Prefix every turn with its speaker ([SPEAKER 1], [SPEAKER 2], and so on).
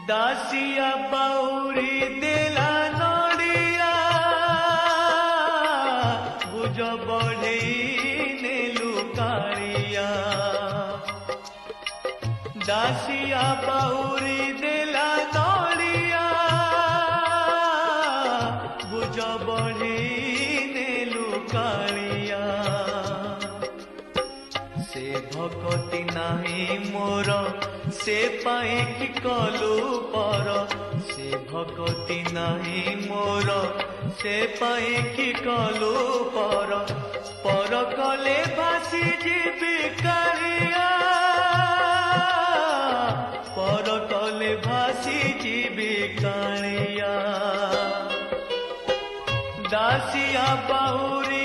[SPEAKER 1] दासिया बाउरी देला नड़िया बुझ बढ़ई नेलु कालिया दासिया बाउरी देला नड़िया बुझ बढ़ई नेलु कालिया से भक्ति नाही मोर से पाए कि कलु पर से भक्ति नाही मोर से पाए कि कलु पर कले भासी जीवी कालिया पर कले भासी जीवी कालिया दासिया बाहुरी